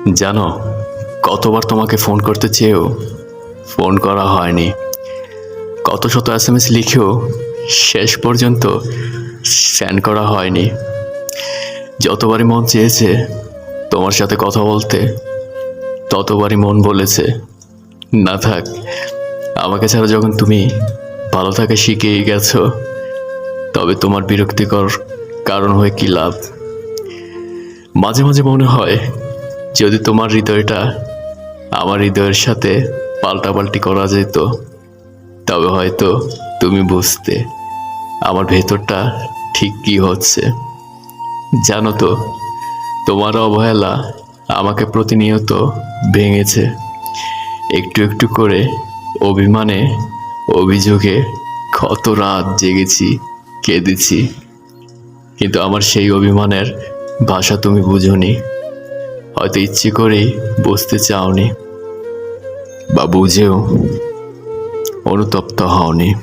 জানো, কতবার তোমাকে ফোন করতে চেয়েও ফোন করা হয়নি। কত শত SMS লিখেও শেষ পর্যন্ত সেন্ড করা হয়নি। যতবারই মন চেয়েছে তোমার সাথে কথা বলতে, ততবারই মন বলেছে না থাক। আমাকে ছাড়া যখন তুমি ভালো থাকা শিখেই গেছো, তবে তোমার বিরক্তিকর কারণ হয়ে কি লাভ? মাঝে মাঝে মনে হয়, যদি তোমার হৃদয়টা আমার হৃদয়ের সাথে পাল্টাপাল্টি করা যেত, তবে হয়তো তুমি বুঝতে আমার ভেতরটা ঠিক কি হচ্ছে। জানো তো, তোমার অবহেলা আমাকে প্রতিনিয়ত ভেঙেছে। একটু একটু করে অভিমানে, অভিযোগে কত রাত জেগেছি, কেঁদেছি। কিন্তু আমার সেই অভিমানের ভাষা তুমি বুঝোনি। হয়তো ইচ্ছে করেই বুঝতে চাওনি, বা বুঝেও অনুতপ্ত হওনি।